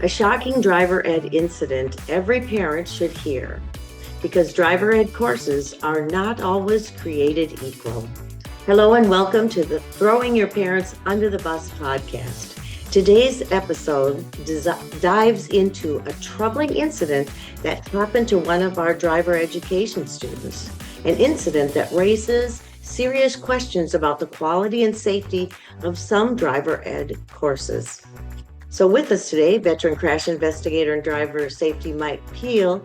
A shocking driver ed incident every parent should hear because driver ed courses are not always created equal. Hello and welcome to the Throwing Your Parents Under the Bus podcast. Today's episode dives into a troubling incident that happened to one of our driver education students, an incident that raises serious questions about the quality and safety of some driver ed courses. So with us today, veteran crash investigator and driver safety Mike Pehl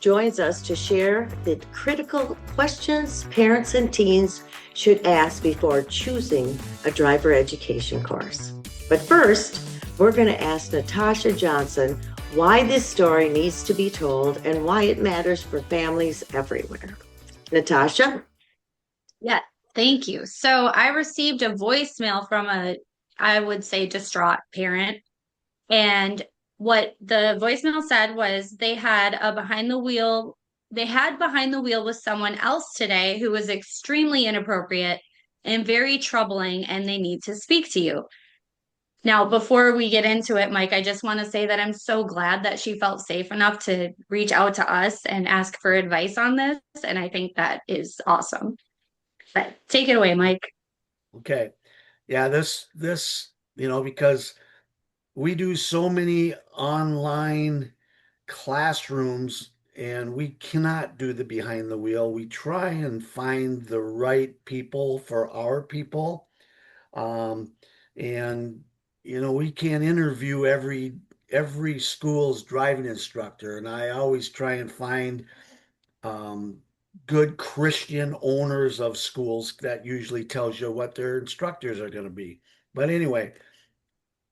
joins us to share the critical questions parents and teens should ask before choosing a driver education course. But first, we're going to ask Natasha Johnson why this story needs to be told and why it matters for families everywhere. Natasha? Yeah, thank you. So I received a voicemail from I would say, distraught parent. And what the voicemail said was they had behind the wheel with someone else today who was extremely inappropriate and very troubling, and they need to speak to you. Now, before we get into it, Mike, I just want to say that I'm so glad that she felt safe enough to reach out to us and ask for advice on this. And I think that is awesome. But take it away, Mike. Okay. Yeah, because we do so many online classrooms and we cannot do the behind the wheel. We try and find the right people for our people. Um, and we can't interview every school's driving instructor. And I always try and find um, good Christian owners of schools that usually tells you what their instructors are going to be. But anyway,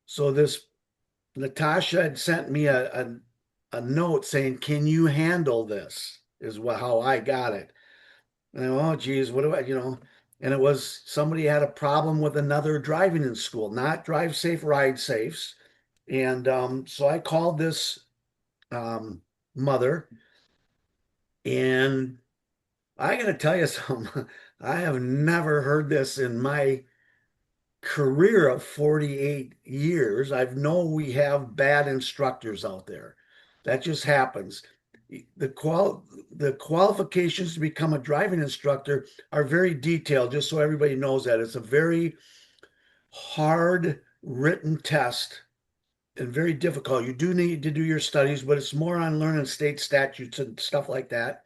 so this Natasha had sent me a note saying, "Can you handle this?" Is how I got it. And I, oh geez, what do I? And it was somebody had a problem with another driving in school, not drive safe, ride safes. And so I called this mother, and I got to tell you something. I have never heard this in my career of 48 years. I know we have bad instructors out there. That just happens. The qualifications to become a driving instructor are very detailed, just so everybody knows that. It's a very hard written test and very difficult. You do need to do your studies, but it's more on learning state statutes and stuff like that.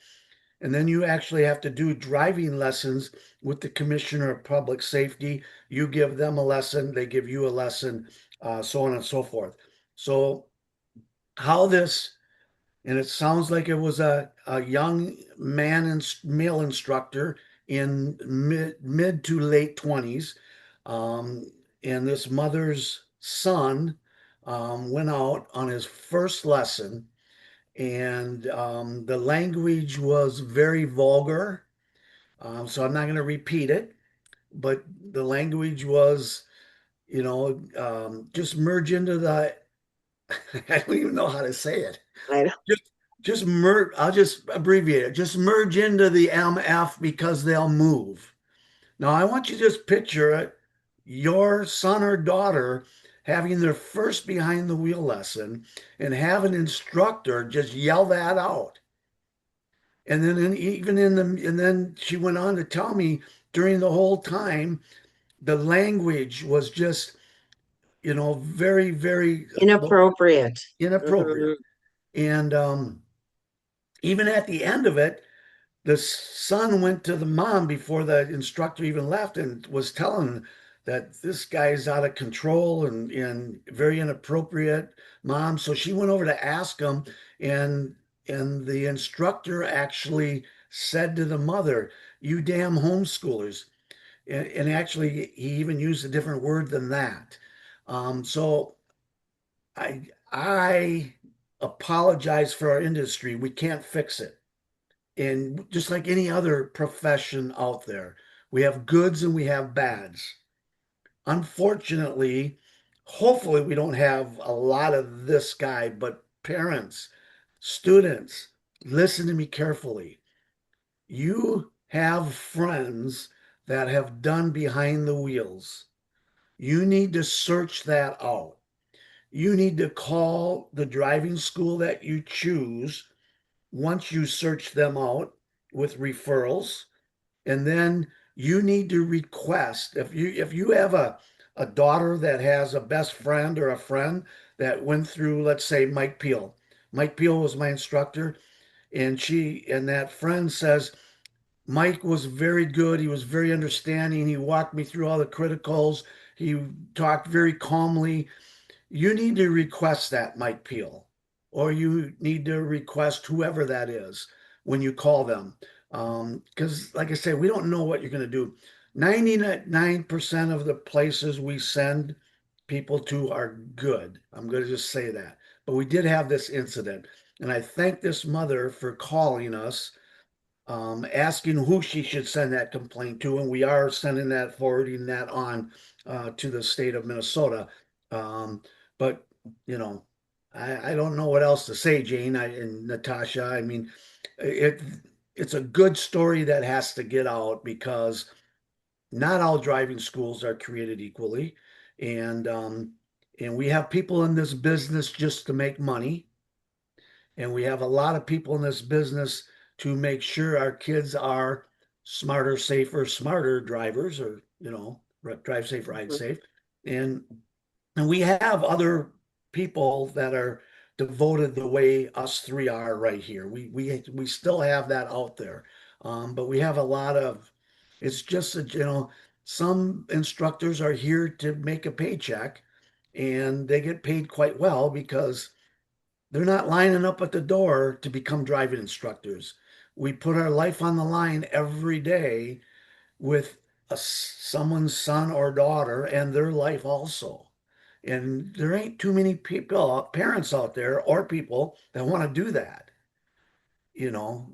And then you actually have to do driving lessons with the Commissioner of Public Safety. You give them a lesson, they give you a lesson, so on and so forth. So, how this, and it sounds like it was a young man and male instructor in mid to late 20s. Um, and this mother's son went out on his first lesson, and the language was very vulgar. So I'm not going to repeat it, but the language was, just merge into the, I don't even know how to say it. I know. Just merge, I'll just abbreviate it. Just merge into the MF because they'll move. Now, I want you to just picture it, your son or daughter having their first behind the wheel lesson and have an instructor just yell that out. And then and then she went on to tell me during the whole time, the language was just, very, very Inappropriate. inappropriate. And even at the end of it, the son went to the mom before the instructor even left and was telling that this guy's out of control and very inappropriate, mom. So she went over to ask him, and the instructor actually said to the mother, "You damn homeschoolers." And actually, he even used a different word than that. So I apologize for our industry. We can't fix it. And just like any other profession out there, we have goods and we have bads. Unfortunately, hopefully, we don't have a lot of this guy, but parents, students, listen to me carefully. You have friends that have done behind the wheels. You need to search that out. you need to call the driving school that you choose once you search them out with referrals. And then you need to request if you have a daughter that has a best friend or a friend that went through, let's say, Mike Pehl. Mike Pehl was my instructor, and that friend says Mike was very good. He was very understanding. He walked me through all the criticals. He talked very calmly. You need to request that, Mike Pehl, or you need to request whoever that is when you call them. Because, like I say, we don't know what you're going to do. 99% of the places we send people to are good. I'm going to just say that. But we did have this incident, and I thank this mother for calling us, asking who she should send that complaint to, and we are sending that, forwarding that on to the state of Minnesota. Um, but you know, I don't know what else to say, Jane and Natasha. I mean, it it's a good story that has to get out because not all driving schools are created equally, and and we have people in this business just to make money. And we have a lot of people in this business to make sure our kids are smarter, safer, smarter drivers, or, drive safe, ride Mhm. safe. And and we have other people that are devoted the way us three are right here. We still have that out there. But we have a lot of, it's just that, some instructors are here to make a paycheck, and they get paid quite well because they're not lining up at the door to become driving instructors. We put our life on the line every day with someone's son or daughter and their life also. And there ain't too many people, parents out there or people that want to do that.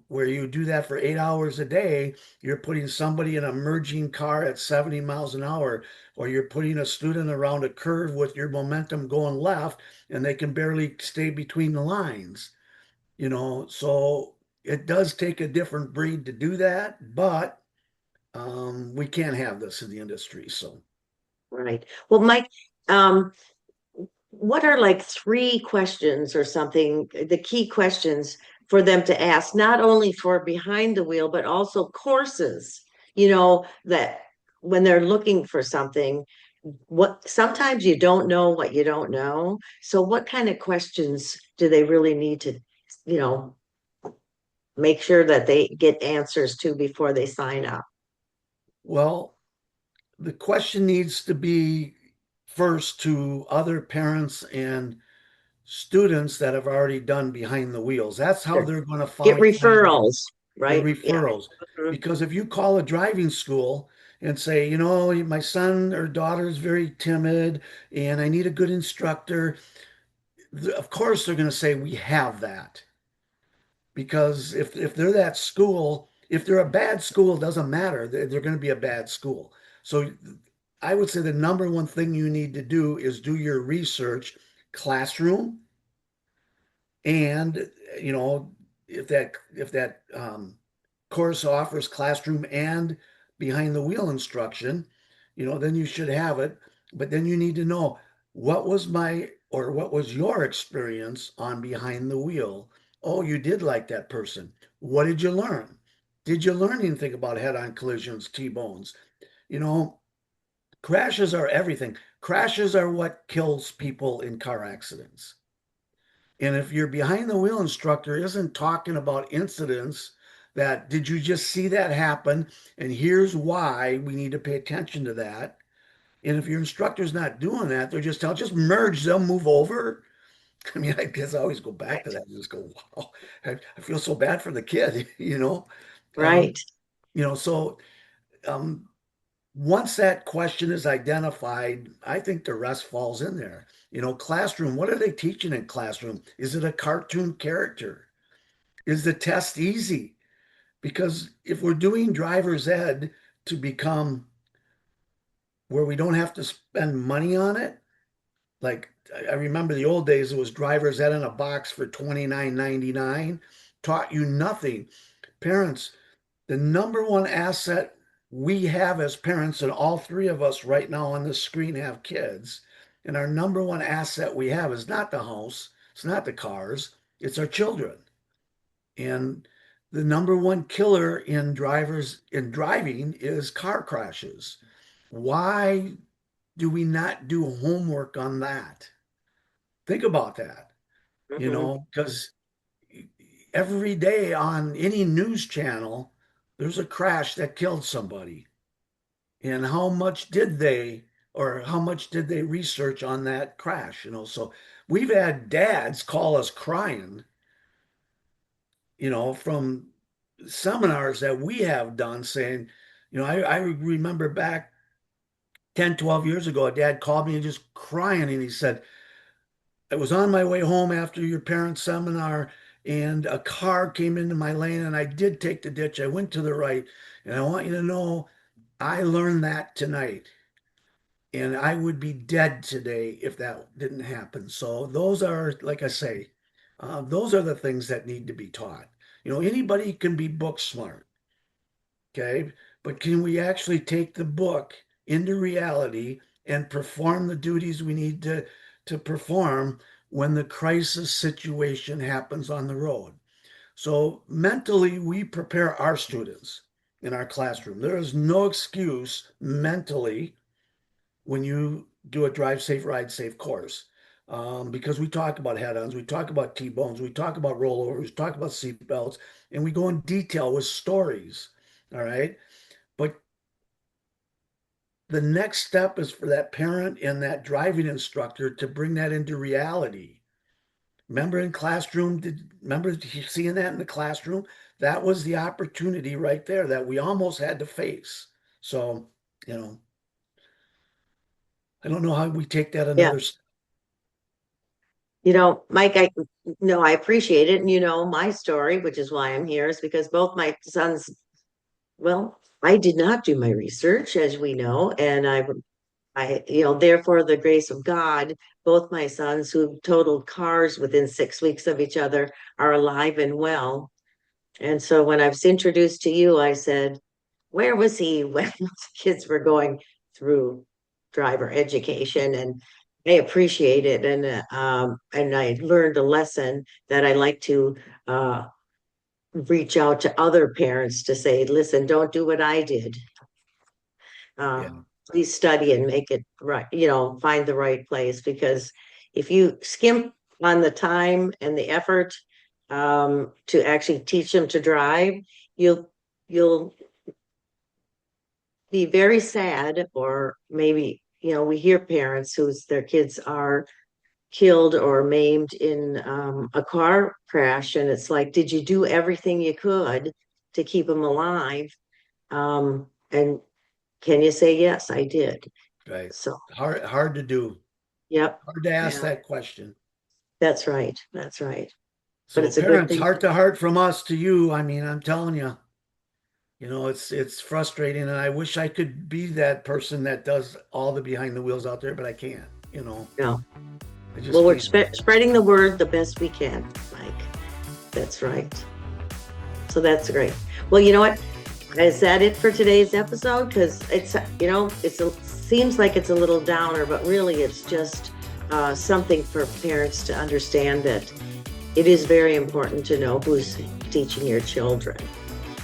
Where you do that for 8 hours a day, you're putting somebody in a merging car at 70 miles an hour, or you're putting a student around a curve with your momentum going left and they can barely stay between the lines. So it does take a different breed to do that, but we can't have this in the industry. So, Right. Well, Mike, um, what are like three questions or something, the key questions for them to ask, not only for behind the wheel, but also courses, that when they're looking for something, what sometimes you don't know what you don't know. So what kind of questions do they really need to, you know, make sure that they get answers to before they sign up? well, the question needs to be first to other parents and students that have already done behind the wheels. That's how Sure. they're going to Get find out referrals, the right? Yeah. referrals. Mhm. Because if you call a driving school and say, my son or daughter is very timid and I need a good instructor, of course they're going to say, we have that. Because if they're that school, if they're a bad school, it doesn't matter. They're going to be a bad school. So I would say the number one thing you need to do is do your research, classroom, and you know if that course offers classroom and behind the wheel instruction, then you should have it. But then you need to know what was your experience on behind the wheel. Oh, you did like that person. What did you learn? Did you learn anything about head-on collisions, T-bones? You know, crashes are everything. Crashes are what kills people in car accidents. And if your behind the wheel instructor isn't talking about incidents that, did you just see that happen? And here's why we need to pay attention to that. And if your instructor's not doing that, they're just merge them, move over. I mean, I guess I always go back to Right. that and just go, wow, I feel so bad for the kid, Um, Right. so um, once that question is identified, I think the rest falls in there. Classroom, what are they teaching in classroom? Is it a cartoon character? Is the test easy? Because if we're doing driver's ed to become where we don't have to spend money on it, like I remember the old days, it was driver's ed in a box for $29.99, taught you nothing. Parents, the number one asset we have as parents, and all three of us right now on this screen have kids, And our number one asset we have is not the house, it's not the cars, it's our children. And the number one killer in driving is car crashes. Why do we not do homework on that? Think about that, Mhm. because every day on any news channel, there's a crash that killed somebody. And how much did they research on that crash? So we've had dads call us crying, from seminars that we have done saying, I remember back 10, 12 years ago, a dad called me and just crying. And he said, I was on my way home after your parents' seminar, and a car came into my lane, and I did take the ditch. I went to the right. And I want you to know, I learned that tonight. And I would be dead today if that didn't happen. So those are, like I say, those are the things that need to be taught. Anybody can be book smart, okay? But can we actually take the book into reality and perform the duties we need to perform when the crisis situation happens on the road? So mentally, we prepare our students in our classroom. There is no excuse mentally when you do a drive safe, ride safe course. Because we talk about head-ons, we talk about T-bones, we talk about rollovers, we talk about seat belts, and we go in detail with stories. All right. But the next step is for that parent and that driving instructor to bring that into reality. Remember seeing that in the classroom? That was the opportunity right there that we almost had to face. So, you know, I don't know how we take that Yeah. another step. Mike, I appreciate it. And my story, which is why I'm here, is because both my sons, well, I did not do my research, as we know, and therefore the grace of God, both my sons who totaled cars within 6 weeks of each other are alive and well. And so when I was introduced to you, I said, where was he when the kids were going through driver education? And I appreciate it. And I learned a lesson that I like to reach out to other parents to say, listen, don't do what I did. Yeah, Please study and make it right, find the right place, because if you skimp on the time and the effort to actually teach them to drive, you'll be very sad. Or maybe, we hear parents whose their kids are killed or maimed in a car crash, and it's like, did you do everything you could to keep them alive? And can you say, yes, I did? right. So, Hard to do. yep. Hard to ask Yeah, that question. that's right. That's right. But So it's a good parents, thing. heart to heart from us to you. I mean, I'm telling you, it's frustrating, and I wish I could be that person that does all the behind the wheels out there, but I can't. No. I just Well, we're can't. spreading the word the best we can, Mike. That's right. So that's great. Well, you know what? Is that it for today's episode? Because seems like it's a little downer, but really it's just something for parents to understand that it is very important to know who's teaching your children.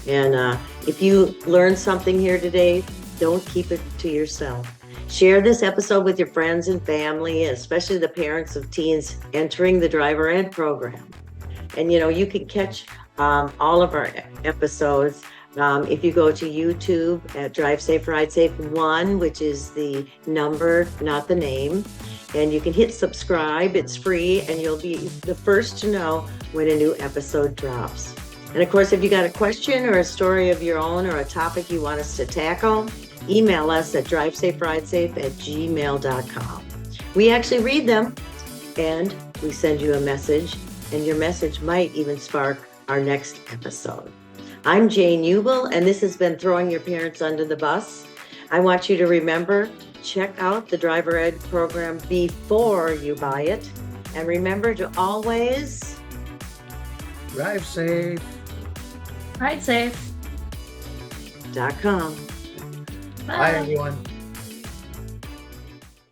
And if you learned something here today, don't keep it to yourself. Share this episode with your friends and family, especially the parents of teens entering the driver ed program. And you can catch all of our episodes if you go to YouTube at Drive Safe, Ride Safe 1, which is the number, not the name. And you can hit subscribe. It's free, and you'll be the first to know when a new episode drops. And of course, if you got a question or a story of your own or a topic you want us to tackle, email us at drivesaferidesafe@gmail.com. We actually read them, and we send you a message, and your message might even spark our next episode. I'm Jane Ubel, and this has been Throwing Your Parents Under the Bus. I want you to remember, check out the driver ed program before you buy it. And remember to always Drive safe. Ride safe. .com. Bye, everyone.